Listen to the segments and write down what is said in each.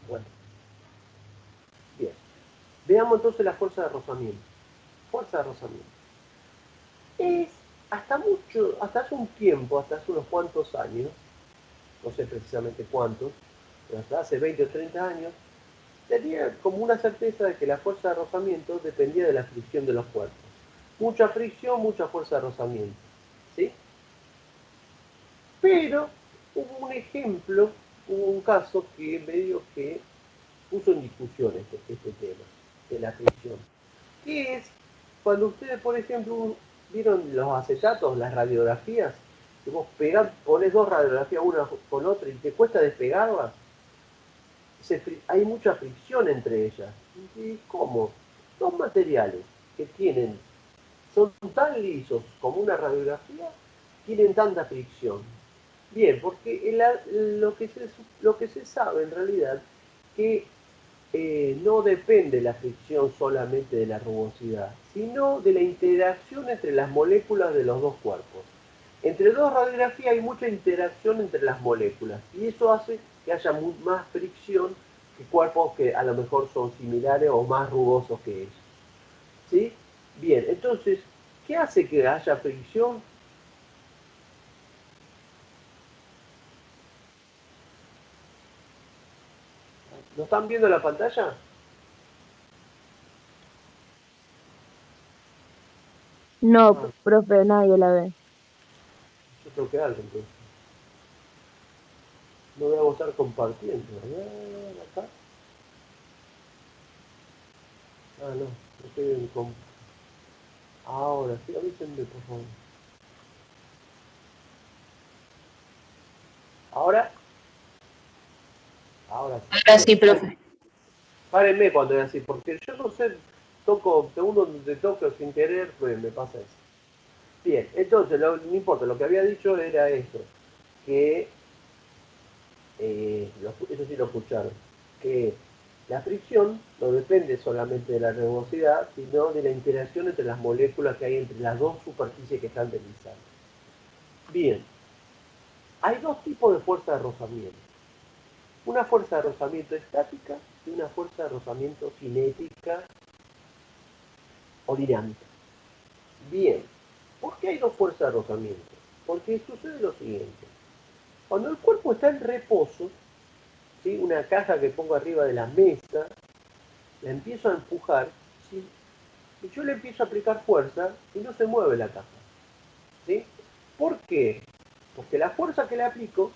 Bueno, bien. Veamos entonces la fuerza de rozamiento. Fuerza de rozamiento. Es hasta hace un tiempo, hasta hace unos cuantos años, no sé precisamente cuántos, pero hasta hace 20 o 30 años, tenía como una certeza de que la fuerza de rozamiento dependía de la fricción de los cuerpos. Mucha fricción, mucha fuerza de rozamiento. ¿Sí? Pero hubo un ejemplo, hubo un caso que medio que puso en discusión este tema de la fricción. Que es cuando ustedes, por ejemplo, vieron los acetatos, las radiografías, que vos pones dos radiografías una con otra y te cuesta despegarlas, hay mucha fricción entre ellas. ¿Y cómo? Dos materiales que son tan lisos como una radiografía, tienen tanta fricción. Bien, porque lo que se sabe en realidad que no depende la fricción solamente de la rugosidad, sino de la interacción entre las moléculas de los dos cuerpos. Entre dos radiografías hay mucha interacción entre las moléculas y eso hace que haya más fricción que cuerpos que a lo mejor son similares o más rugosos que ellos. ¿Sí? Bien, entonces, ¿qué hace que haya fricción? ¿Lo están viendo en la pantalla? No, Ah, profe, nadie la ve. yo tengo que algo entonces. No voy a estar compartiendo. A ver, acá. Ah, no, no estoy en ahora, sí, avísenme, por favor. Ahora, ahora sí. Ahora Bien. sí, profe. Párenme cuando es así, porque yo no sé, de uno donde toco sin querer, pues me pasa eso. Bien, entonces, no importa, lo que había dicho era esto, que, eso sí lo escucharon, que la fricción no depende solamente de la rugosidad, sino de la interacción entre las moléculas que hay entre las dos superficies que están deslizando. Bien, hay dos tipos de fuerza de rozamiento. Una fuerza de rozamiento estática y una fuerza de rozamiento cinética o dinámica. Bien, ¿por qué hay dos fuerzas de rozamiento? Porque sucede lo siguiente. Cuando el cuerpo está en reposo, ¿sí? Una caja que pongo arriba de la mesa, la empiezo a empujar, ¿sí? Y yo le empiezo a aplicar fuerza y no se mueve la caja. ¿Sí? ¿Por qué? Porque la fuerza que le aplico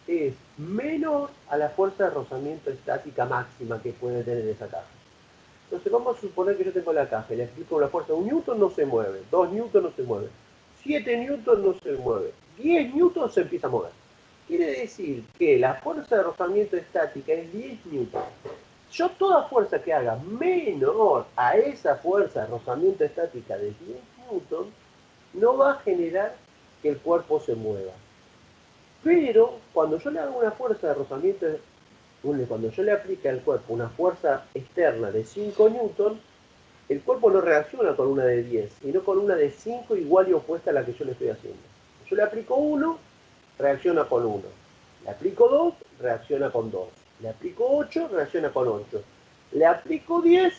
es menor a la fuerza de rozamiento estática máxima que puede tener esa caja. Entonces vamos a suponer que yo tengo la caja y le aplico la fuerza. 1 newton no se mueve, 2 newton no se mueve, 7 newton no se mueve, 10 newton se empieza a mover. Quiere decir que la fuerza de rozamiento estática es 10 newton. Yo toda fuerza que haga menor a esa fuerza de rozamiento estática de 10 newton no va a generar que el cuerpo se mueva. Pero cuando yo le hago una fuerza de rozamiento, cuando yo le aplique al cuerpo una fuerza externa de 5 newton, el cuerpo no reacciona con una de 10, sino con una de 5 igual y opuesta a la que yo le estoy haciendo. Yo le aplico 1, reacciona con 1. Le aplico 2, reacciona con 2. Le aplico 8, reacciona con 8. Le aplico 10,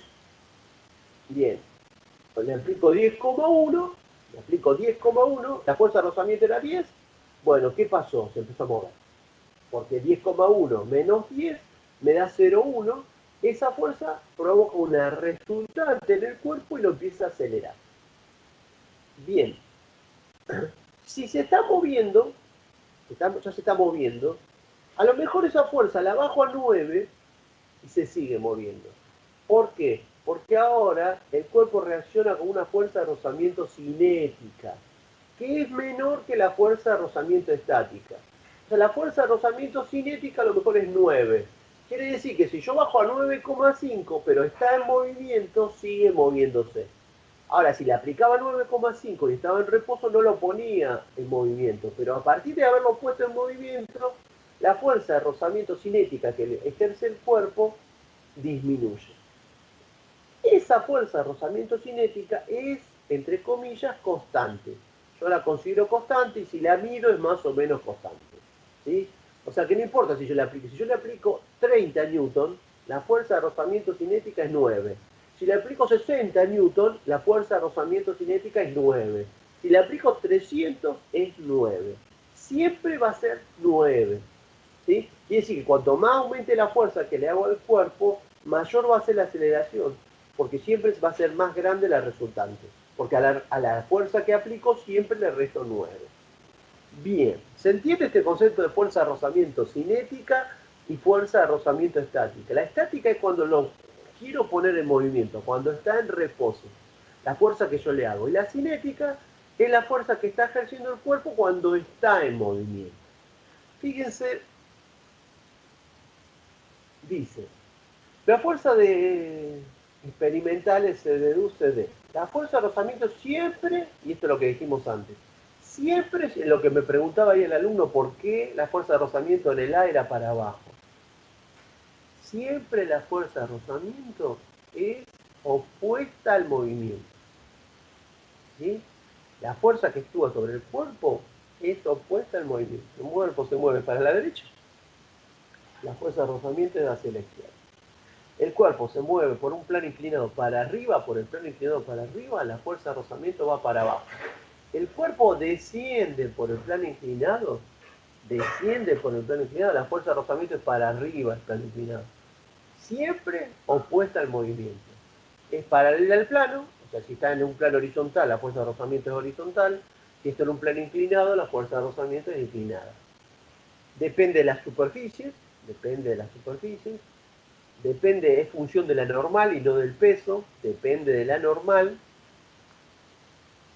bien. Le aplico 10,1, le aplico 10,1, la fuerza de rozamiento era 10. Bueno, ¿qué pasó? Se empezó a mover. Porque 10,1 menos 10 me da 0,1. Esa fuerza provoca una resultante en el cuerpo y lo empieza a acelerar. Bien, si se está moviendo, ya se está moviendo, a lo mejor esa fuerza la bajo a 9 y se sigue moviendo. ¿Por qué? Porque ahora el cuerpo reacciona con una fuerza de rozamiento cinética, que es menor que la fuerza de rozamiento estática. O sea, la fuerza de rozamiento cinética a lo mejor es 9. Quiere decir que si yo bajo a 9,5, pero está en movimiento, sigue moviéndose. Ahora, si le aplicaba 9,5 y estaba en reposo, no lo ponía en movimiento. Pero a partir de haberlo puesto en movimiento, la fuerza de rozamiento cinética que ejerce el cuerpo disminuye. Esa fuerza de rozamiento cinética es, entre comillas, constante. Yo la considero constante y si la miro es más o menos constante. ¿Sí? O sea que no importa si yo le aplico. Si yo le aplico 30 newton, la fuerza de rozamiento cinética es 9. Si le aplico 60 newton, la fuerza de rozamiento cinética es 9. Si le aplico 300, es 9. Siempre va a ser 9. ¿Sí? Quiere decir que cuanto más aumente la fuerza que le hago al cuerpo, mayor va a ser la aceleración, porque siempre va a ser más grande la resultante. Porque a la fuerza que aplico siempre le resto 9. Bien, ¿se entiende este concepto de fuerza de rozamiento cinética y fuerza de rozamiento estática? La estática es cuando lo quiero poner en movimiento, cuando está en reposo, la fuerza que yo le hago. Y la cinética es la fuerza que está ejerciendo el cuerpo cuando está en movimiento. Fíjense, dice, la fuerza de experimentales se deduce de la fuerza de rozamiento siempre, y esto es lo que dijimos antes, siempre es lo que me preguntaba ahí el alumno, ¿por qué la fuerza de rozamiento en el A era para abajo? Siempre la fuerza de rozamiento es opuesta al movimiento. ¿Sí? La fuerza que actúa sobre el cuerpo es opuesta al movimiento. El cuerpo se mueve para la derecha, la fuerza de rozamiento es hacia la izquierda. El cuerpo se mueve por un plano inclinado para arriba, por el plano inclinado para arriba, la fuerza de rozamiento va para abajo. El cuerpo desciende por el plano inclinado, la fuerza de rozamiento es para arriba el plano inclinado. Siempre opuesta al movimiento. Es paralela al plano, o sea, si está en un plano horizontal, la fuerza de rozamiento es horizontal. Si está en un plano inclinado, la fuerza de rozamiento es inclinada. Depende de las superficies, es función de la normal y no del peso, depende de la normal,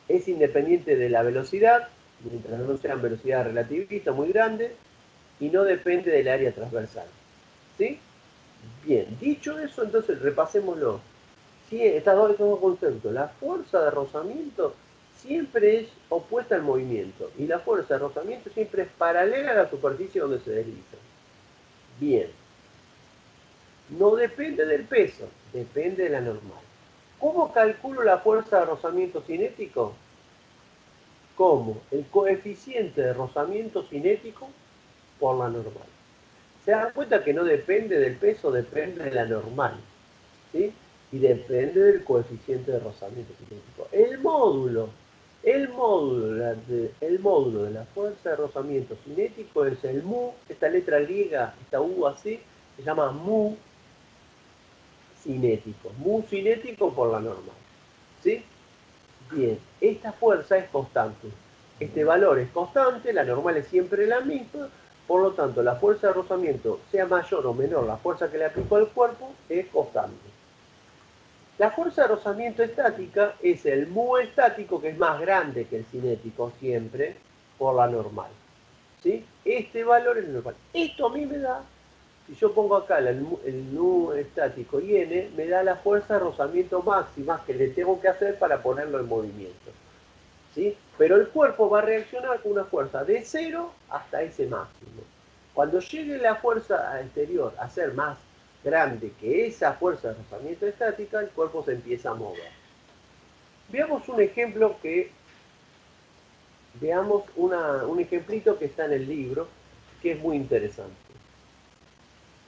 es independiente de la velocidad, mientras no sean velocidad relativista muy grande, y no depende del área transversal. ¿Sí? Bien, dicho eso, entonces repasémoslo. Sí, estos dos conceptos. La fuerza de rozamiento siempre es opuesta al movimiento, y la fuerza de rozamiento siempre es paralela a la superficie donde se desliza. Bien. No depende del peso, depende de la normal. ¿Cómo calculo la fuerza de rozamiento cinético? Como el coeficiente de rozamiento cinético por la normal. ¿Se dan cuenta que no depende del peso, depende de la normal? ¿Sí? Y depende del coeficiente de rozamiento cinético. El módulo de la fuerza de rozamiento cinético es el mu, esta letra griega, esta u así, se llama mu cinético por la normal. ¿Sí? Bien, esta fuerza es constante. Este valor es constante, la normal es siempre la misma, por lo tanto la fuerza de rozamiento, sea mayor o menor la fuerza que le aplicó al cuerpo, es constante. La fuerza de rozamiento estática es el mu estático, que es más grande que el cinético siempre, por la normal. ¿Sí? Este valor es el normal. Esto a mí me da, si yo pongo acá el nu estático y n, me da la fuerza de rozamiento máxima que le tengo que hacer para ponerlo en movimiento. ¿Sí? Pero el cuerpo va a reaccionar con una fuerza de 0 hasta ese máximo. Cuando llegue la fuerza exterior a ser más grande que esa fuerza de rozamiento estática, el cuerpo se empieza a mover. Veamos un ejemplo veamos un ejemplito que está en el libro, que es muy interesante.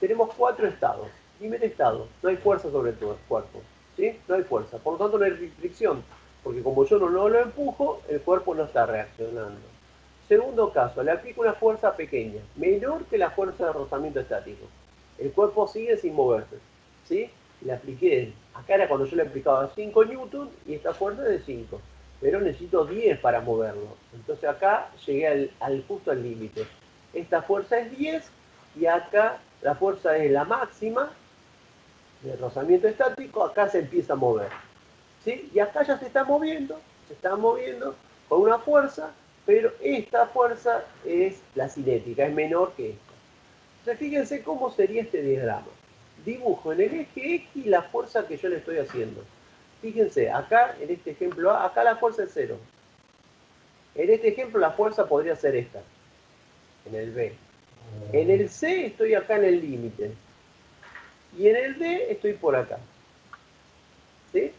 Tenemos 4 estados. Primer estado, no hay fuerza sobre tu cuerpo. ¿Sí? No hay fuerza. Por lo tanto, no hay fricción. Porque como yo no lo empujo, el cuerpo no está reaccionando. Segundo caso, le aplico una fuerza pequeña, menor que la fuerza de rozamiento estático. El cuerpo sigue sin moverse. ¿Sí? Le apliqué, acá era cuando yo le aplicaba 5 newton y esta fuerza es de 5. Pero necesito 10 para moverlo. Entonces acá llegué justo al límite. Esta fuerza es 10 y acá la fuerza es la máxima del rozamiento estático, acá se empieza a mover. ¿Sí? Y acá ya se está moviendo con una fuerza, pero esta fuerza es la cinética, es menor que esta. Entonces fíjense cómo sería este diagrama. Dibujo en el eje X la fuerza que yo le estoy haciendo. Fíjense, acá en este ejemplo A, acá la fuerza es 0. En este ejemplo la fuerza podría ser esta, en el B. En el C estoy acá en el límite. Y en el D estoy por acá. ¿Sí?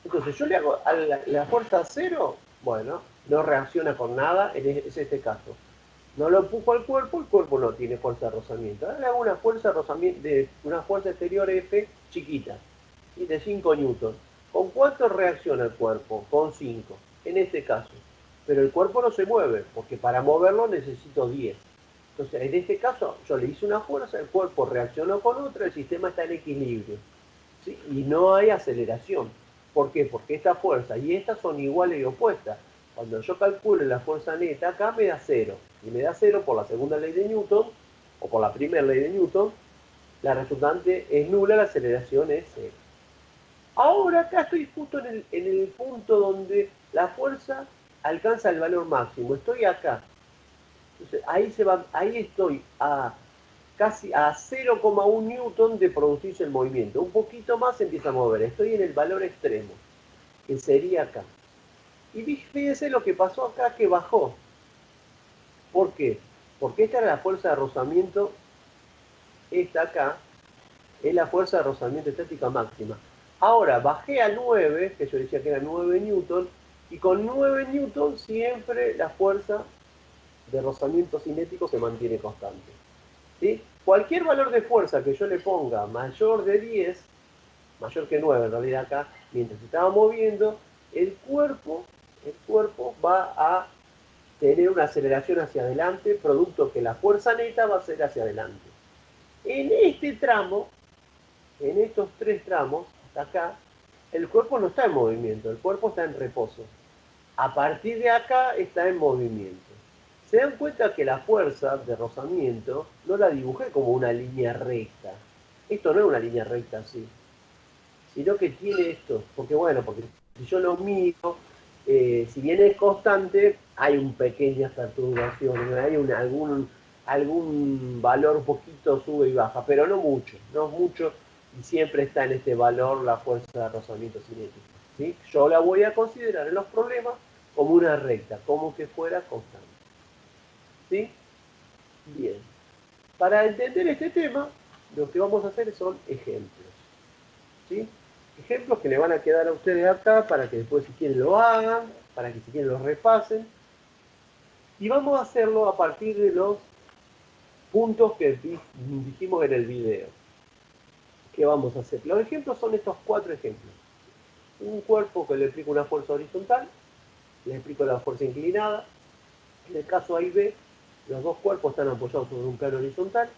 Entonces yo le hago a la fuerza 0, bueno, no reacciona con nada, es este caso. No lo empujo al cuerpo, el cuerpo no tiene fuerza de rozamiento. Ahora le hago una fuerza de rozamiento, una fuerza exterior F chiquita, ¿sí? De 5 newtons. ¿Con cuánto reacciona el cuerpo? Con 5, en este caso. Pero el cuerpo no se mueve, porque para moverlo necesito 10. Entonces, en este caso, yo le hice una fuerza, el cuerpo reaccionó con otra, el sistema está en equilibrio, ¿sí? Y no hay aceleración. ¿Por qué? Porque esta fuerza y esta son iguales y opuestas. Cuando yo calculo la fuerza neta, acá me da 0. Y me da 0 por la segunda ley de Newton, o por la primera ley de Newton, la resultante es nula, la aceleración es 0. Ahora acá estoy justo en el punto donde la fuerza alcanza el valor máximo. Estoy acá. Entonces, ahí estoy a casi a 0,1 newton de producirse el movimiento. Un poquito más se empieza a mover. Estoy en el valor extremo, que sería acá. Y fíjense lo que pasó acá, que bajó. ¿Por qué? Porque esta era la fuerza de rozamiento. Esta acá es la fuerza de rozamiento estática máxima. Ahora bajé a 9, que yo decía que era 9 newton, y con 9 newton siempre la fuerza de rozamiento cinético se mantiene constante. ¿Sí? Cualquier valor de fuerza que yo le ponga mayor de 10, mayor que 9 en realidad acá, mientras se estaba moviendo, el cuerpo va a tener una aceleración hacia adelante, producto que la fuerza neta va a ser hacia adelante. En este tramo, en estos 3 tramos, hasta acá, el cuerpo no está en movimiento, el cuerpo está en reposo. A partir de acá está en movimiento. Se dan cuenta que la fuerza de rozamiento no la dibujé como una línea recta. Esto no es una línea recta así, sino que tiene esto. Porque bueno, porque si yo lo miro, si bien es constante, hay un pequeñas perturbaciones, hay algún valor un poquito sube y baja, pero no mucho, no mucho, y siempre está en este valor la fuerza de rozamiento cinético. ¿Sí? Yo la voy a considerar en los problemas como una recta, como que fuera constante. ¿Sí? Bien. Para entender este tema, lo que vamos a hacer son ejemplos. ¿Sí? Ejemplos que le van a quedar a ustedes acá para que después si quieren lo hagan, para que si quieren los repasen. Y vamos a hacerlo a partir de los puntos que dijimos en el video. ¿Qué vamos a hacer? Los ejemplos son estos 4 ejemplos. Un cuerpo que le explico una fuerza horizontal, le explico la fuerza inclinada. En el caso A y B, los dos cuerpos están apoyados sobre un plano horizontal.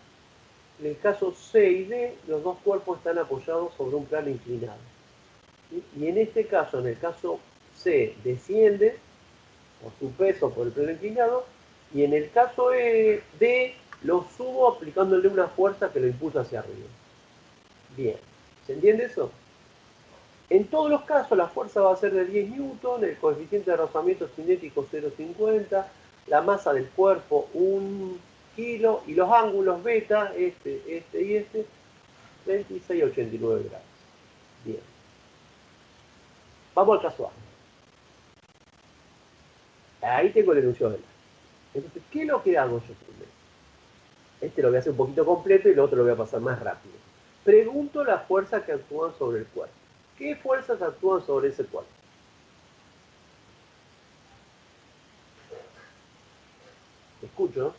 En el caso C y D, los dos cuerpos están apoyados sobre un plano inclinado. ¿Sí? Y en este caso, en el caso C, desciende por su peso por el plano inclinado, y en el caso D, lo subo aplicándole una fuerza que lo impulsa hacia arriba. Bien, ¿se entiende eso? En todos los casos la fuerza va a ser de 10 newton, el coeficiente de rozamiento cinético 0,50, la masa del cuerpo 1 kilo y los ángulos beta, este y este, 26,89 grados. Bien. Vamos al caso A. Ahí tengo el enunciado del A. Entonces, ¿qué es lo que hago yo primero? Este lo voy a hacer un poquito completo y el otro lo voy a pasar más rápido. Pregunto las fuerzas que actúan sobre el cuerpo. ¿Qué fuerzas actúan sobre ese cuerpo? Escucho.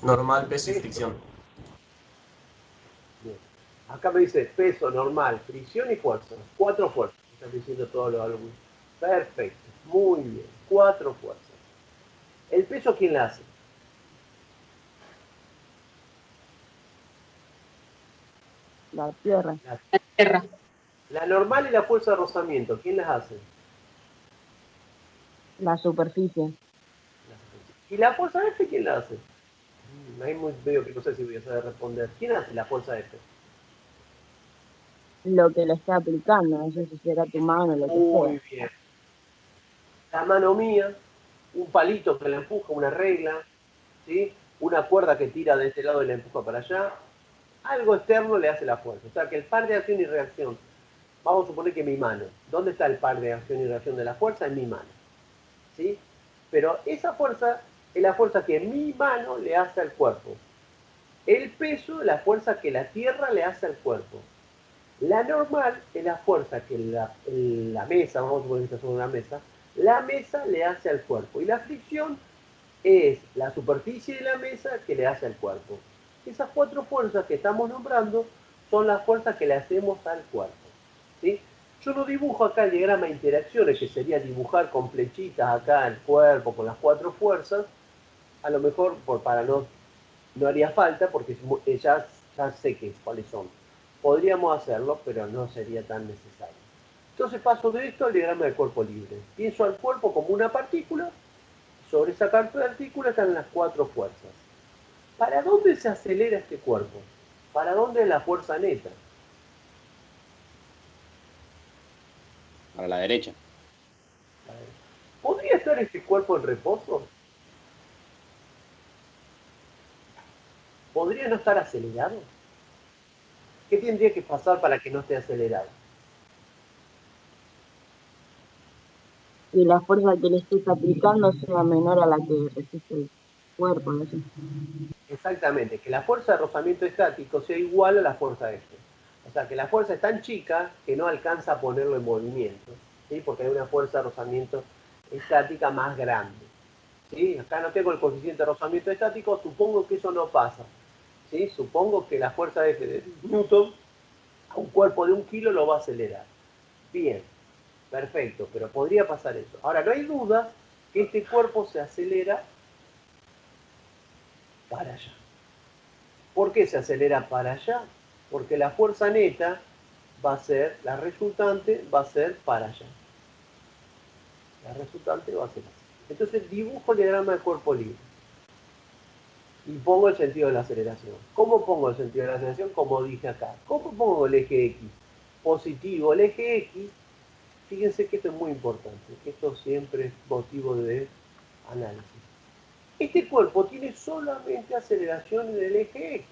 Normal, peso y Peso. fricción. Bien. Acá me dice peso normal, fricción y fuerza. 4 fuerzas. Están diciendo todos los alumnos. Perfecto. Muy bien. 4 fuerzas. ¿El peso quién la hace? La tierra, La, Tierra. la normal y la fuerza de rozamiento. ¿Quién las hace? la superficie, ¿Y la fuerza F quién la hace? Ahí muy veo que no sé si voy a saber responder. ¿Quién hace la fuerza F? lo que le está aplicando, no sé si será tu mano o lo que sea. Muy bien. La mano mía, un palito que la empuja, una regla, ¿sí? Una cuerda que tira de este lado y la empuja para allá. Algo externo le hace la fuerza. O sea que el par de acción y reacción, vamos a suponer que mi mano. ¿Dónde está el par de acción y reacción de la fuerza? En mi mano. ¿Sí? Pero esa fuerza es la fuerza que mi mano le hace al cuerpo. El peso, la fuerza que la tierra le hace al cuerpo. La normal es la fuerza que la mesa, vamos a suponer que está sobre una mesa, la mesa le hace al cuerpo. Y la fricción es la superficie de la mesa que le hace al cuerpo. Esas cuatro fuerzas que estamos nombrando son las fuerzas que le hacemos al cuerpo. ¿Sí? Yo no dibujo acá el diagrama de interacciones, que sería dibujar con flechitas acá el cuerpo con las cuatro fuerzas. A lo mejor para no haría falta porque ya sé cuáles son. Podríamos hacerlo, pero no sería tan necesario. Entonces paso de esto al diagrama del cuerpo libre. Pienso al cuerpo como una partícula. Sobre esa partícula están las cuatro fuerzas. ¿Para dónde se acelera este cuerpo? ¿Para dónde es la fuerza neta? Para la derecha. ¿Podría estar este cuerpo en reposo? ¿Podría no estar acelerado? ¿Qué tendría que pasar para que no esté acelerado? Y la fuerza que le estés aplicando sea menor a la que resiste el cuerpo, no sé. Exactamente, que la fuerza de rozamiento estático sea igual a la fuerza F. O sea, que la fuerza es tan chica que no alcanza a ponerlo en movimiento, ¿sí? Porque hay una fuerza de rozamiento estática más grande. ¿Sí? Acá no tengo el coeficiente de rozamiento estático, supongo que eso no pasa. ¿Sí? Supongo que la fuerza F de Newton a un cuerpo de 1 kilo lo va a acelerar. Bien, perfecto, pero podría pasar eso. Ahora, no hay duda que este cuerpo se acelera para allá. ¿Por qué se acelera para allá? Porque la fuerza neta va a ser, la resultante va a ser para allá. La resultante va a ser así. Entonces dibujo el diagrama de cuerpo libre y pongo el sentido de la aceleración. ¿Cómo pongo el sentido de la aceleración? Como dije acá. ¿Cómo pongo el eje X? Positivo. El eje X, fíjense que esto es muy importante. Esto siempre es motivo de análisis. Este cuerpo tiene solamente aceleración en el eje X.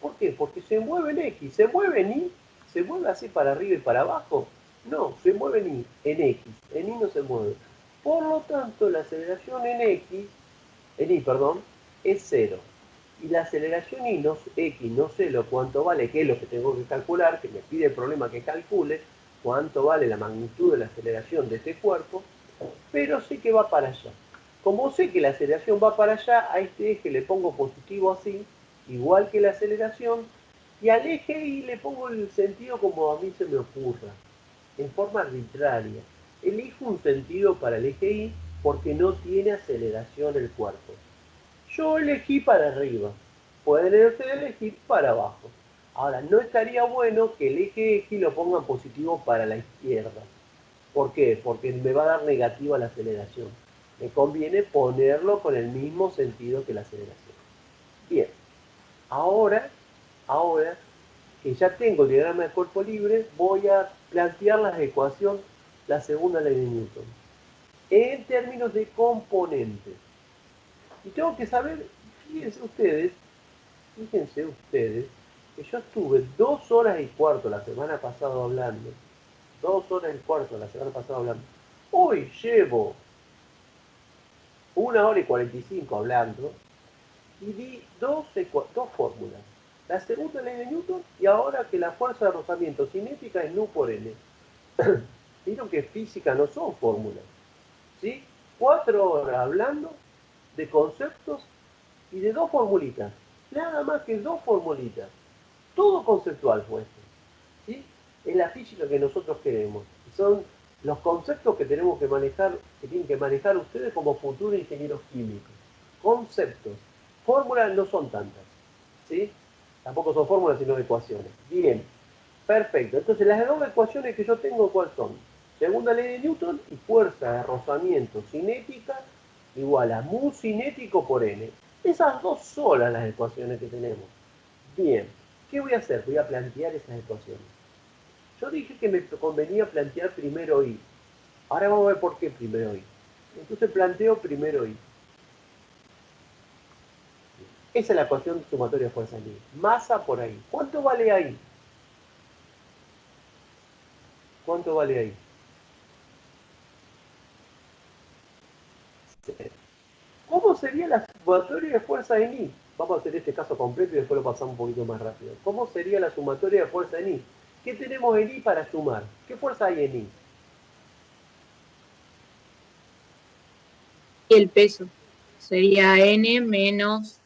¿Por qué? Porque se mueve en X. ¿Se mueve en Y? ¿Se mueve así para arriba y para abajo? No, se mueve en Y, en X. En Y no se mueve. Por lo tanto, la aceleración en Y, perdón, es cero. Y la aceleración X, no sé lo cuánto vale, que es lo que tengo que calcular, que me pide el problema que calcule, cuánto vale la magnitud de la aceleración de este cuerpo, pero sé que va para allá. Como sé que la aceleración va para allá, a este eje le pongo positivo así, igual que la aceleración, y al eje Y le pongo el sentido como a mí se me ocurra, en forma arbitraria. Elijo un sentido para el eje Y porque no tiene aceleración el cuerpo. Yo elegí para arriba, pueden ustedes elegir para abajo. Ahora, no estaría bueno que el eje X lo pongan positivo para la izquierda. ¿Por qué? Porque me va a dar negativa la aceleración. Me conviene ponerlo con el mismo sentido que la aceleración. Bien, ahora que ya tengo el diagrama de cuerpo libre, voy a plantear la ecuación, la segunda ley de Newton, en términos de componentes. Y tengo que saber, fíjense ustedes, que yo estuve 2 horas y cuarto la semana pasada hablando, 2 horas y cuarto la semana pasada hablando. Hoy llevo 1 hora y 45 hablando y di dos fórmulas. La segunda ley de Newton y ahora que la fuerza de rozamiento cinética es nu por n. Vieron que física no son fórmulas. ¿Sí? 4 horas hablando de conceptos y de dos formulitas. Nada más que dos formulitas. Todo conceptual fue esto. ¿Sí? Es la física que nosotros queremos. Son los conceptos que tenemos que manejar, que tienen que manejar ustedes como futuros ingenieros químicos. Conceptos. Fórmulas no son tantas. ¿Sí? Tampoco son fórmulas, sino ecuaciones. Bien. Perfecto. Entonces, las dos ecuaciones que yo tengo, ¿cuáles son? Segunda ley de Newton y fuerza de rozamiento cinética igual a mu cinético por n. Esas dos son las ecuaciones que tenemos. Bien. ¿Qué voy a hacer? Voy a plantear esas ecuaciones. Yo dije que me convenía plantear primero Y. Ahora vamos a ver por qué primero Y. Entonces planteo primero Y. Esa es la ecuación sumatoria de fuerza en Y. Masa por ahí. ¿Cuánto vale ahí? ¿Cuánto vale ahí? ¿Cómo sería la sumatoria de fuerza en I? Vamos a hacer este caso completo y después lo pasamos un poquito más rápido. ¿Cómo sería la sumatoria de fuerza en I? ¿Qué tenemos en I para sumar? ¿Qué fuerza hay en I? Y el peso sería N menos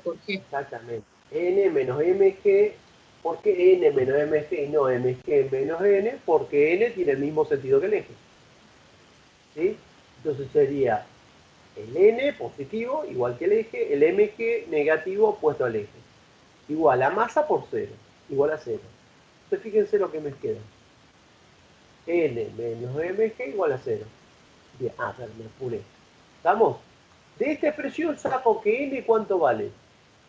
por G. Exactamente. N menos mg. ¿Por qué N menos mg y no mg menos N? Porque N tiene el mismo sentido que el eje. ¿Sí? Entonces sería el N positivo, igual que el eje, el mg negativo opuesto al eje. Igual a masa por 0, igual a 0. Entonces fíjense lo que me queda. N menos mg igual a 0. Bien, pero me apuré. ¿Estamos? De esta expresión saco que N, ¿cuánto vale?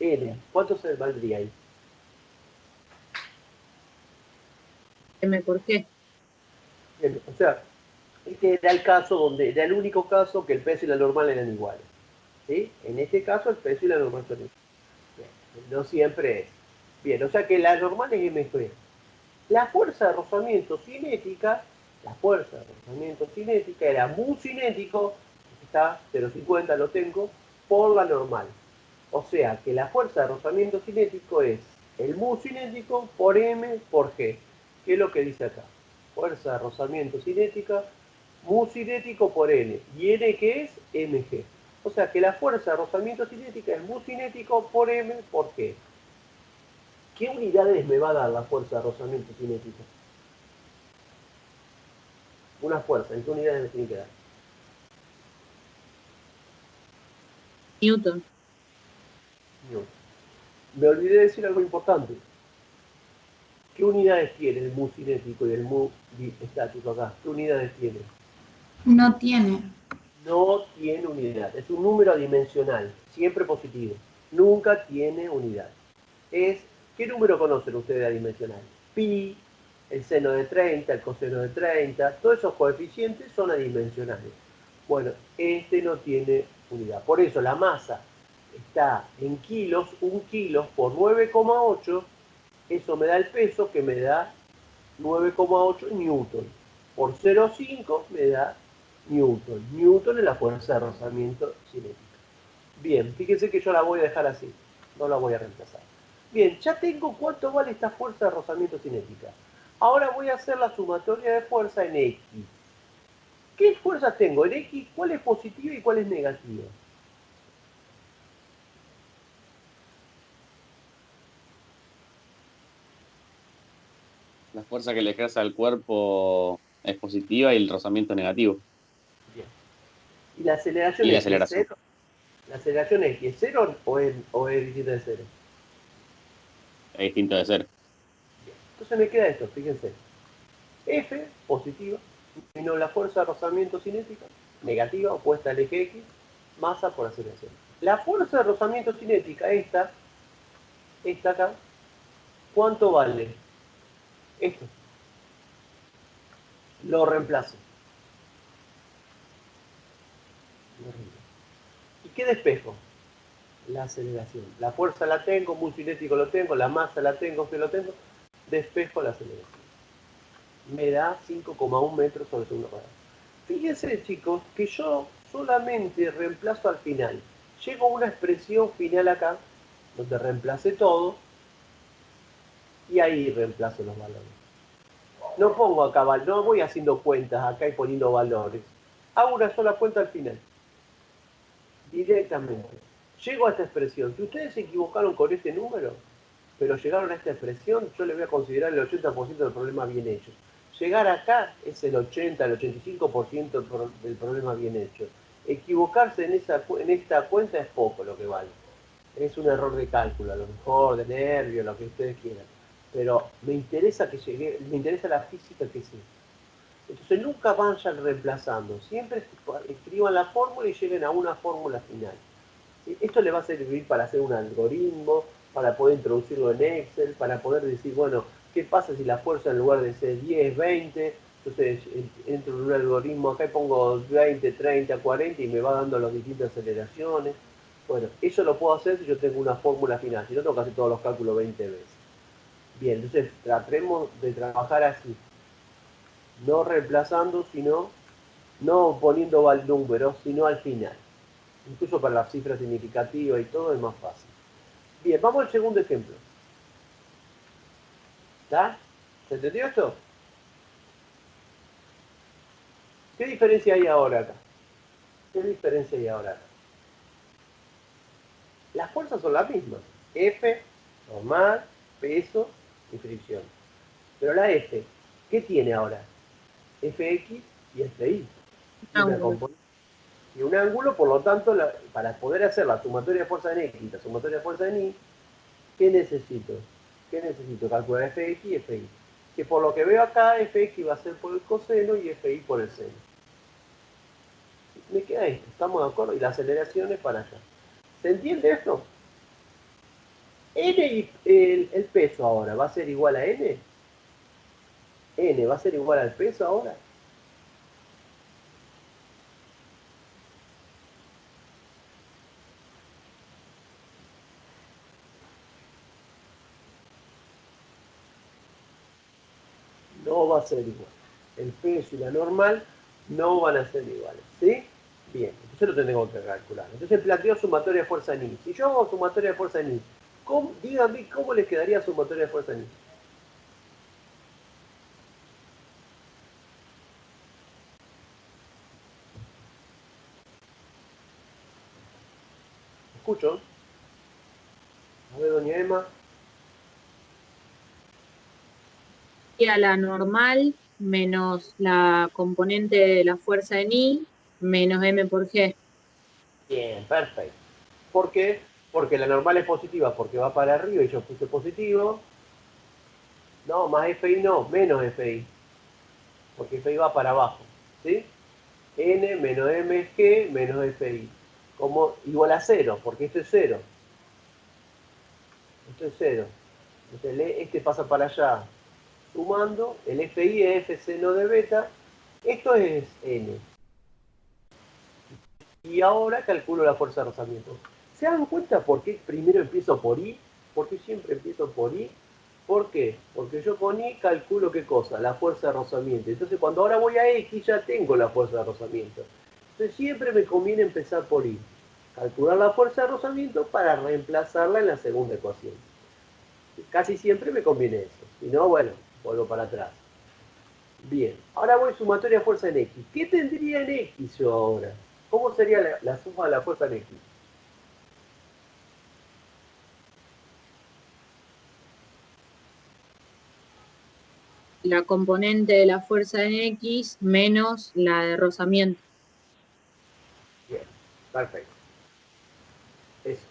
N, ¿cuánto se valdría ahí? M por G. Bien, o sea, este era el caso donde, era el único caso que el peso y la normal eran iguales. ¿Sí? En este caso el peso y la normal son iguales. Bien, no siempre es. Bien, o sea que la normal es mg. La fuerza de rozamiento cinética, era mu cinético, está 0,50 lo tengo, por la normal. O sea que la fuerza de rozamiento cinético es el mu cinético por m por g. ¿Qué es lo que dice acá? Fuerza de rozamiento cinética, mu cinético por n. ¿Y n qué es? mg. O sea que la fuerza de rozamiento cinética es mu cinético por m por g. ¿Qué unidades me va a dar la fuerza de rozamiento cinético? Una fuerza, ¿en qué unidades me tiene que dar? Newton. No. Me olvidé de decir algo importante. ¿Qué unidades tiene el mu cinético y el mu estático acá? ¿Qué unidades tiene? No tiene. No tiene unidad. Es un número adimensional, siempre positivo. Nunca tiene unidad. ¿Qué número conocen ustedes adimensional? Pi, el seno de 30, el coseno de 30, todos esos coeficientes son adimensionales. Bueno, este no tiene unidad. Por eso la masa está en kilos, 1 kilo por 9,8, eso me da el peso que me da 9,8 newton. Por 0,5 me da newton. Newton es la fuerza de rozamiento cinética. Bien, fíjense que yo la voy a dejar así, no la voy a reemplazar. Bien, ya tengo cuánto vale esta fuerza de rozamiento cinética. Ahora voy a hacer la sumatoria de fuerza en X. ¿Qué fuerzas tengo en X? ¿Cuál es positiva y cuál es negativa? La fuerza que le ejerce al cuerpo es positiva y el rozamiento es negativo. Bien. ¿Y la aceleración Y la X es aceleración 0? ¿La aceleración X es 0 o es distinta de 0? es distinto de ser. Bien. Entonces me queda esto, fíjense. F, positiva, menos la fuerza de rozamiento cinética, negativa, opuesta al eje X, masa por aceleración. La fuerza de rozamiento cinética, esta acá, ¿cuánto vale? Esto. Lo reemplazo. ¿Y qué despejo? La aceleración. La fuerza la tengo, mu cinético lo tengo, la masa la tengo, que lo tengo. Despejo la aceleración. Me da 5,1 metros sobre segundo cuadrado. Fíjense, chicos, que yo solamente reemplazo al final. Llego a una expresión final acá, donde reemplacé todo, y ahí reemplazo los valores. No pongo acá, no voy haciendo cuentas acá y poniendo valores. Hago una sola cuenta al final. Directamente. Llego a esta expresión. Si ustedes se equivocaron con este número, pero llegaron a esta expresión, yo le voy a considerar el 80% del problema bien hecho. Llegar acá es el 80, el 85% del problema bien hecho. Equivocarse en esta cuenta es poco lo que vale. Es un error de cálculo, a lo mejor de nervio, lo que ustedes quieran. Pero me interesa que llegue, me interesa la física que sí. Entonces nunca vayan reemplazando, siempre escriban la fórmula y lleguen a una fórmula final. ¿Sí? Esto le va a servir para hacer un algoritmo, para poder introducirlo en Excel, para poder decir, bueno, ¿qué pasa si la fuerza en lugar de ser 10, 20? Entonces entro en un algoritmo acá y pongo 20, 30, 40 y me va dando las distintas aceleraciones. Bueno, eso lo puedo hacer si yo tengo una fórmula final, si no tengo que hacer todos los cálculos 20 veces. Bien, entonces tratemos de trabajar así, no reemplazando, sino no poniendo números, sino al final. Incluso para las cifras significativas y todo es más fácil. Bien, vamos al segundo ejemplo. ¿Está? ¿Se entendió esto? ¿Qué diferencia hay ahora acá? ¿Qué diferencia hay ahora acá? Las fuerzas son las mismas. F, normal, peso y fricción. Pero la F, ¿qué tiene ahora? Fx y Fi. Y una Ángulo. componente y un ángulo, por lo tanto, para poder hacer la sumatoria de fuerza en X y la sumatoria de fuerza en Y, ¿qué necesito? ¿Qué necesito? Calcular Fx y Fi. Que por lo que veo acá, Fx va a ser por el coseno y Fi por el seno. Me queda esto, ¿estamos de acuerdo? Y la aceleración es para allá. ¿Se entiende esto? N y el peso ahora, ¿va a ser igual a N? N va a ser igual al peso ahora. No va a ser igual. El peso y la normal no van a ser iguales, ¿sí? Bien, entonces lo tengo que calcular. Entonces planteo sumatoria de fuerza en I. Si yo hago sumatoria de fuerza en I, díganme cómo les quedaría sumatoria de fuerza en I. ¿Escucho? A ver, doña Emma. Y a la normal menos la componente de la fuerza en I menos M por G. Bien, perfecto. ¿Por qué? Porque la normal es positiva porque va para arriba y yo puse positivo. No, más FI no, menos FI. Porque FI va para abajo. ¿Sí? N menos MG menos FI. Como igual a 0, porque esto es 0. Esto es 0. Entonces este pasa para allá sumando. El FI es F seno de beta. Esto es N. Y ahora calculo la fuerza de rozamiento. ¿Se dan cuenta por qué primero empiezo por I? ¿Por qué siempre empiezo por I? ¿Por qué? Porque yo con I calculo qué cosa, la fuerza de rozamiento. Entonces cuando ahora voy a X ya tengo la fuerza de rozamiento. Entonces siempre me conviene empezar por I. Calcular la fuerza de rozamiento para reemplazarla en la segunda ecuación. Casi siempre me conviene eso. Si no, bueno, vuelvo para atrás. Bien, ahora voy sumatoria de fuerza en X. ¿Qué tendría en X yo ahora? ¿Cómo sería la suma de la fuerza en X? La componente de la fuerza en X menos la de rozamiento. Bien, perfecto. Eso,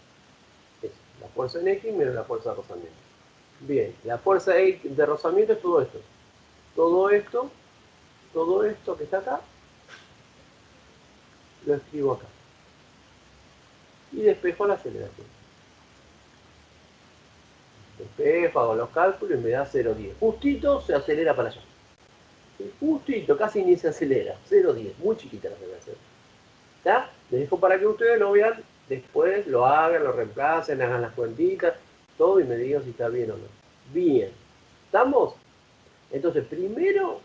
eso. La fuerza en X menos la fuerza de rozamiento. Bien, la fuerza de rozamiento es todo esto. Todo esto que está acá, lo escribo acá. Y despejo la aceleración. Despejo, hago los cálculos y me da 0,10. Justito se acelera para allá. Justito, casi ni se acelera. 0,10, muy chiquita la aceleración. ¿Está? Les dejo para que ustedes lo vean, después lo hagan, lo reemplacen, hagan las cuentitas, todo y me digan si está bien o no. Bien. ¿Estamos? Entonces, primero,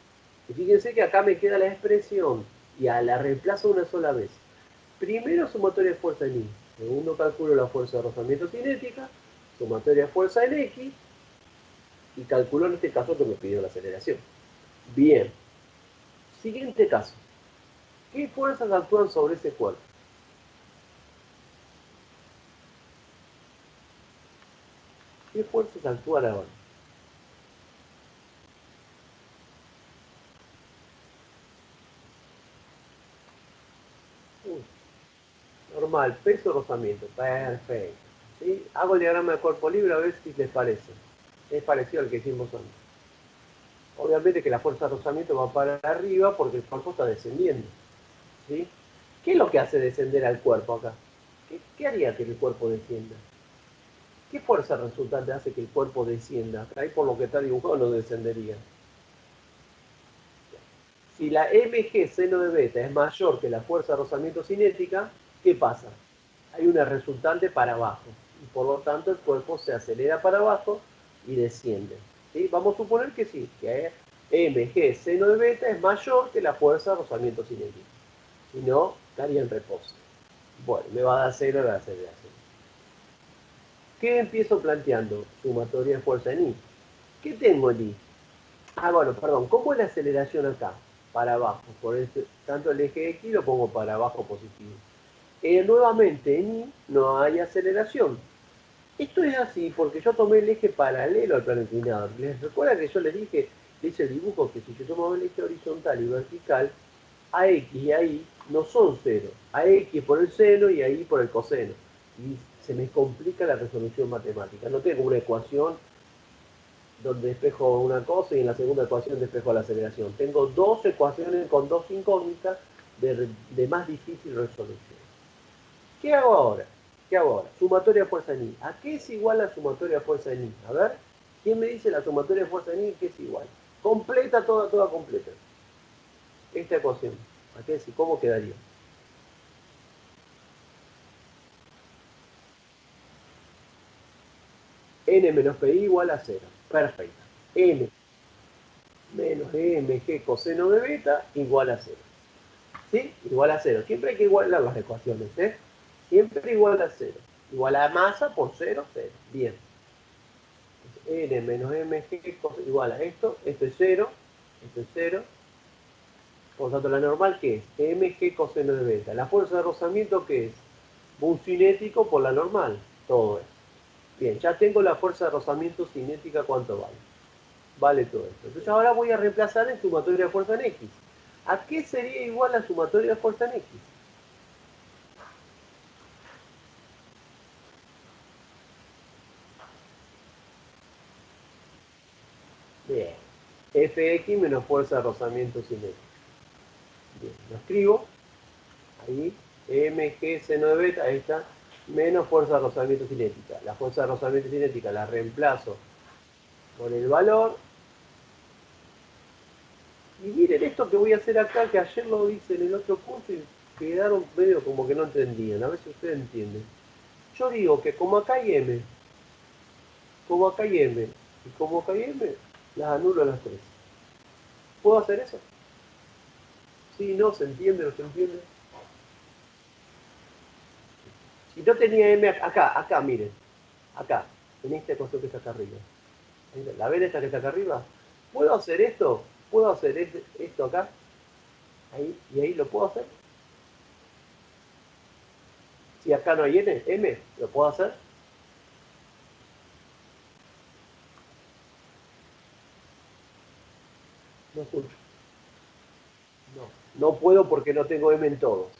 fíjense que acá me queda la expresión y la reemplazo una sola vez. Primero, sumatoria de fuerza en I. Segundo, calculo la fuerza de rozamiento cinética, sumatoria de fuerza en X y calculo en este caso que me pidió la aceleración. Bien. Siguiente caso. ¿Qué fuerzas actúan sobre ese cuerpo? ¿Qué fuerzas actúan ahora? Normal, peso, rozamiento. Perfecto. ¿Sí? Hago el diagrama de cuerpo libre a ver si les parece. Es parecido al que hicimos antes. Obviamente que la fuerza de rozamiento va para arriba porque el cuerpo está descendiendo. ¿Sí? ¿Qué es lo que hace descender al cuerpo acá? ¿Qué haría que el cuerpo descienda? ¿Qué fuerza resultante hace que el cuerpo descienda? Acá ahí por lo que está dibujado no descendería. Si la mg seno de beta es mayor que la fuerza de rozamiento cinética, ¿qué pasa? Hay una resultante para abajo y por lo tanto el cuerpo se acelera para abajo y desciende. ¿Sí? Vamos a suponer que sí, que mg seno de beta es mayor que la fuerza de rozamiento cinético. Si no, estaría en reposo. Bueno, me va a dar 0 la aceleración. ¿Qué empiezo planteando? Sumatoria de fuerza en I. ¿Qué tengo en I? Ah, bueno, perdón, ¿cómo es la aceleración acá? Para abajo, por eso, tanto el eje X lo pongo para abajo positivo. Nuevamente en Y no hay aceleración. Esto es así porque yo tomé el eje paralelo al plano inclinado. ¿Les recuerda que yo les dije, le hice el dibujo, que si yo tomaba el eje horizontal y vertical, AX y AI no son cero. AX por el seno y AI por el coseno. Y se me complica la resolución matemática. No tengo una ecuación donde despejo una cosa y en la segunda ecuación despejo la aceleración. Tengo dos ecuaciones con dos incógnitas de más difícil resolución. ¿Qué hago ahora? ¿Qué hago ahora? Sumatoria de fuerza en I. ¿A qué es igual la sumatoria de fuerza en I? A ver, ¿quién me dice la sumatoria de fuerza en I qué es igual? Completa, toda completa. Esta ecuación. ¿A qué es? ¿Cómo quedaría? N menos PI igual a 0. Perfecto. N menos EMG coseno de beta igual a 0. ¿Sí? Igual a 0. Siempre hay que igualar las ecuaciones, ¿eh? Siempre igual a 0. Igual a masa por 0, 0. Bien. N menos mg igual a esto es 0, esto es 0. Por lo tanto, la normal, ¿qué es? mg coseno de beta. La fuerza de rozamiento, ¿qué es? Un cinético por la normal, todo esto. Bien, ya tengo la fuerza de rozamiento cinética, ¿cuánto vale? Vale todo esto. Entonces ahora voy a reemplazar en sumatoria de fuerza en X. ¿A qué sería igual la sumatoria de fuerza en X? Bien. Fx menos fuerza de rozamiento cinética. Bien, lo escribo. Ahí, mg seno de beta, ahí está, menos fuerza de rozamiento cinética. La fuerza de rozamiento cinética la reemplazo por el valor. Y miren esto que voy a hacer acá, que ayer lo hice en el otro curso y quedaron medio como que no entendían. A ver si ustedes entienden. Yo digo que como acá hay m, como acá hay m, y como acá hay m, las anulo a las tres. ¿Puedo hacer eso? ¿Sí? ¿No? ¿Se entiende? ¿No se entiende? Si no tenía m acá, miren. Acá, en esta cosa que está acá arriba. ¿La ven esta que está acá arriba? ¿Puedo hacer esto? ¿Puedo hacer esto acá? Ahí, y ahí lo puedo hacer. Si acá no hay m, ¿lo puedo hacer? No escucho. No puedo porque no tengo m en todos.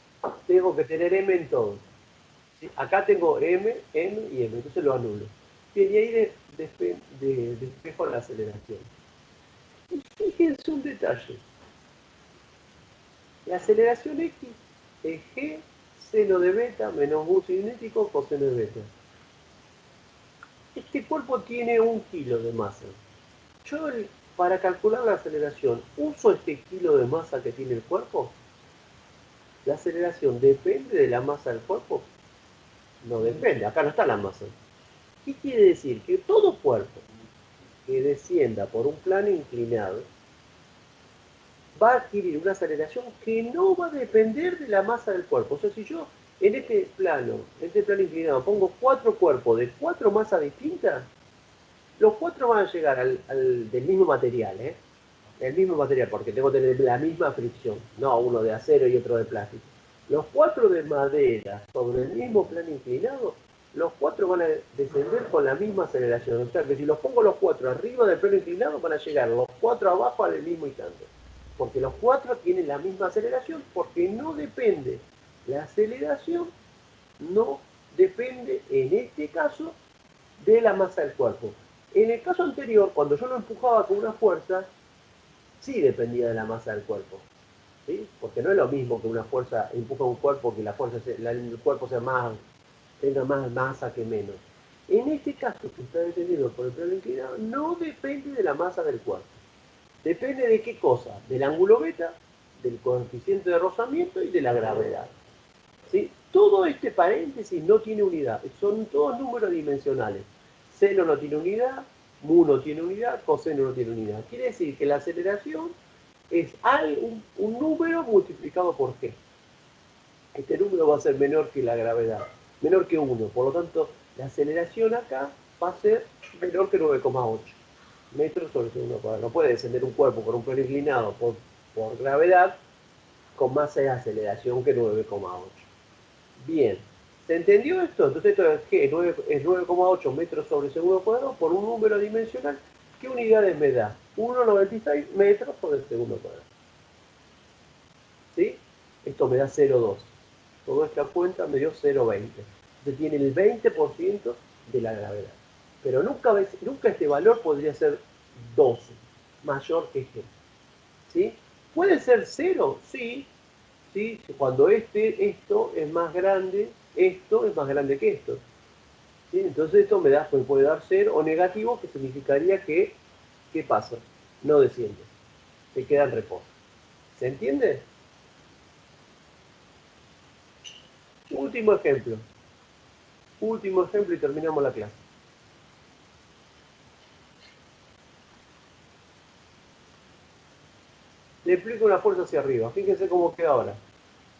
Tengo que tener m en todos. ¿Sí? Acá tengo m, n y m, entonces lo anulo. Bien, y ahí despejo la aceleración. Y fíjense un detalle. La aceleración x es g seno de beta menos u cinético coseno de beta. Este cuerpo tiene 1 kilo de masa. Yo, para calcular la aceleración, ¿uso este kilo de masa que tiene el cuerpo? ¿La aceleración depende de la masa del cuerpo? No depende, acá no está la masa. ¿Qué quiere decir? Que todo cuerpo que descienda por un plano inclinado va a adquirir una aceleración que no va a depender de la masa del cuerpo. O sea, si yo en este plano inclinado, pongo 4 cuerpos de 4 masas distintas, los 4 van a llegar del mismo material, ¿eh? El mismo material, porque tengo que tener la misma fricción, no uno de acero y otro de plástico. Los 4 de madera sobre el mismo plano inclinado, los 4 van a descender con la misma aceleración. O sea que si los pongo los 4 arriba del plano inclinado, van a llegar los 4 abajo al mismo instante. Porque los 4 tienen la misma aceleración, porque no depende. La aceleración no depende, en este caso, de la masa del cuerpo. En el caso anterior, cuando yo lo empujaba con una fuerza, sí dependía de la masa del cuerpo. ¿Sí? Porque no es lo mismo que una fuerza empuja un cuerpo, que el cuerpo tenga más masa que menos. En este caso, que está detenido por el plano inclinado, no depende de la masa del cuerpo. Depende de qué cosa, del ángulo beta, del coeficiente de rozamiento y de la gravedad. ¿Sí? Todo este paréntesis no tiene unidad, son todos números dimensionales. Seno no tiene unidad, mu no tiene unidad, coseno no tiene unidad. Quiere decir que la aceleración es un número multiplicado por g. Este número va a ser menor que la gravedad, menor que 1. Por lo tanto, la aceleración acá va a ser menor que 9,8. metros sobre segundo cuadrado. No puede descender un cuerpo por un plano inclinado por gravedad con más de aceleración que 9,8. Bien, ¿se entendió esto? Entonces esto es que es 9,8 metros sobre segundo cuadrado por un número dimensional. ¿Qué unidades me da? 1,96 metros sobre segundo cuadrado. ¿Sí? Esto me da 0,2. Toda esta cuenta me dio 0,20. Entonces tiene el 20% de la gravedad. Pero nunca este valor podría ser 12, mayor que G. ¿Sí? ¿Puede ser 0? Sí. ¿Sí? Cuando esto es más grande, esto es más grande que esto. ¿Sí? Entonces esto me puede dar 0 o negativo, que significaría que, ¿qué pasa? No desciende. Se queda en reposo. ¿Se entiende? Último ejemplo. Último ejemplo y terminamos la clase. Le explico una fuerza hacia arriba. Fíjense cómo queda ahora.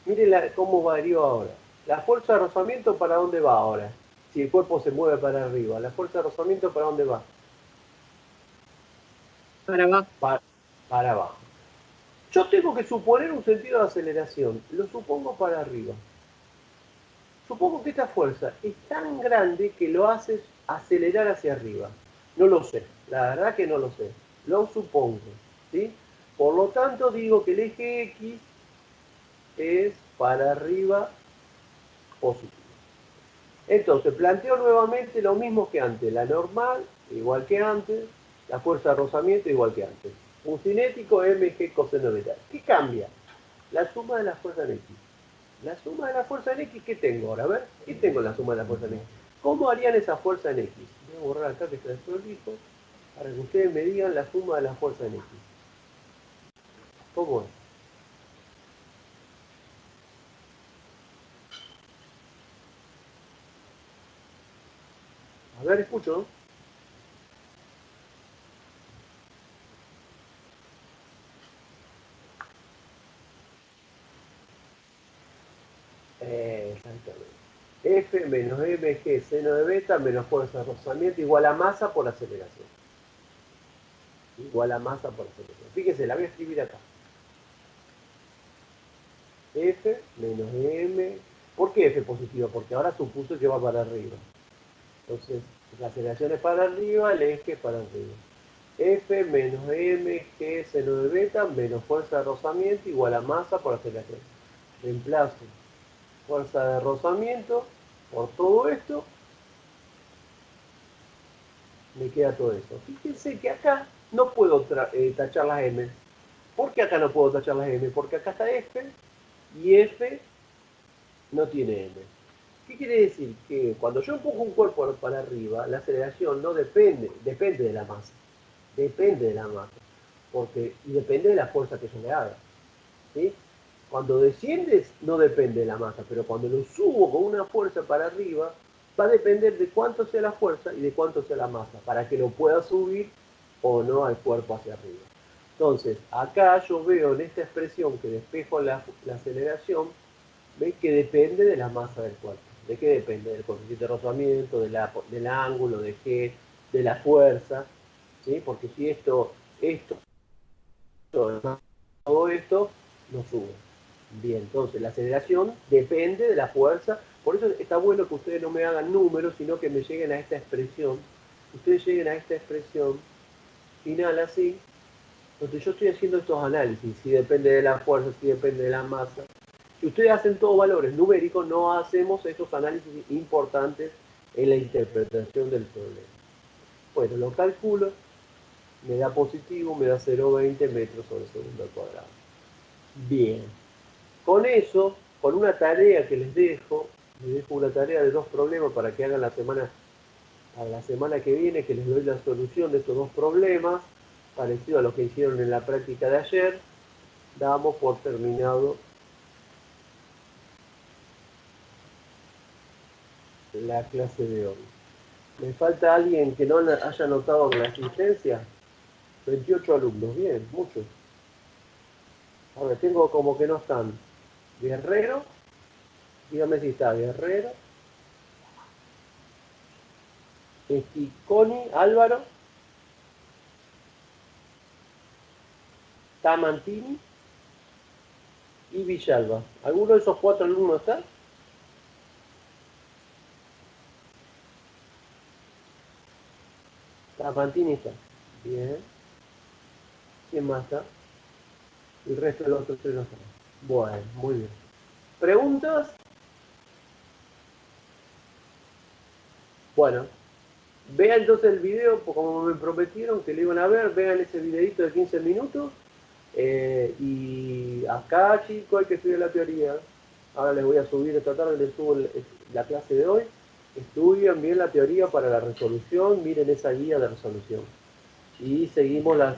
Miren cómo varió ahora. La fuerza de rozamiento, ¿para dónde va ahora? Si el cuerpo se mueve para arriba. La fuerza de rozamiento, ¿para dónde va? Para abajo. Para abajo. Yo tengo que suponer un sentido de aceleración. Lo supongo para arriba. Supongo que esta fuerza es tan grande que lo hace acelerar hacia arriba. No lo sé. La verdad que no lo sé. Lo supongo. ¿Sí? Por lo tanto, digo que el eje X es para arriba positivo. Entonces, planteo nuevamente lo mismo que antes. La normal, igual que antes. La fuerza de rozamiento, igual que antes. Un cinético mg coseno beta. ¿Qué cambia? La suma de la fuerza en X. La suma de la fuerza en X, ¿qué tengo ahora? A ver, ¿qué tengo en la suma de la fuerza en X? ¿Cómo harían esa fuerza en X? Voy a borrar acá que está desprolijo para que ustedes me digan la suma de la fuerza en X. ¿Cómo es? A ver, escucho. Exactamente. F menos mg seno de beta menos fuerza de rozamiento igual a masa por aceleración. Igual a masa por aceleración. Fíjense, la voy a escribir acá. F menos m. ¿Por qué F positiva? Porque ahora supuse que va para arriba. Entonces, la aceleración es para arriba, el eje es para arriba. F menos m g seno de beta menos fuerza de rozamiento igual a masa por aceleración. Reemplazo fuerza de rozamiento por todo esto, me queda todo eso. Fíjense que acá no puedo tachar las m. ¿Por qué acá no puedo tachar las m? Porque acá está f y f no tiene m. ¿Qué quiere decir? Que cuando yo empujo un cuerpo para arriba, la aceleración no depende de la masa. Depende de la masa. Y depende de la fuerza que yo le haga. ¿Sí? Cuando desciendes no depende de la masa, pero cuando lo subo con una fuerza para arriba, va a depender de cuánto sea la fuerza y de cuánto sea la masa, para que lo pueda subir o no al cuerpo hacia arriba. Entonces, acá yo veo en esta expresión que despejo la aceleración, ¿ven? Que depende de la masa del cuerpo. ¿De qué depende? Del coeficiente de rozamiento, del ángulo, de G, de la fuerza, ¿sí? Porque si todo esto, no sube. Bien, entonces la aceleración depende de la fuerza. Por eso está bueno que ustedes no me hagan números, sino que me lleguen a esta expresión. Ustedes lleguen a esta expresión final así. Entonces yo estoy haciendo estos análisis, si depende de la fuerza, si depende de la masa. Si ustedes hacen todos valores numéricos, no hacemos estos análisis importantes en la interpretación del problema. Bueno, lo calculo, me da positivo, me da 0,20 metros sobre segundo al cuadrado. Bien. Con eso, con una tarea que les dejo una tarea de 2 problemas para que hagan para la semana que viene, que les doy la solución de estos 2 problemas, parecido a lo que hicieron en la práctica de ayer. Damos por terminado la clase de hoy. ¿Me falta alguien que no haya notado la asistencia? 28 alumnos, bien, muchos. A ver, tengo como que no están. Guerrero, dígame si está Guerrero. Esticoni, Álvaro. Tamantini y Villalba. ¿Alguno de esos 4 alumnos está? Tamantini está. Bien. ¿Quién más está? El resto de los otros 3 no están. Bueno, muy bien. ¿Preguntas? Bueno, vean entonces el video, como me prometieron que lo iban a ver, vean ese videito de 15 minutos. Y acá, chicos, hay que estudiar la teoría. Ahora les voy a subir, esta tarde les subo la clase de hoy. Estudian bien la teoría para la resolución, miren esa guía de resolución. Y seguimos la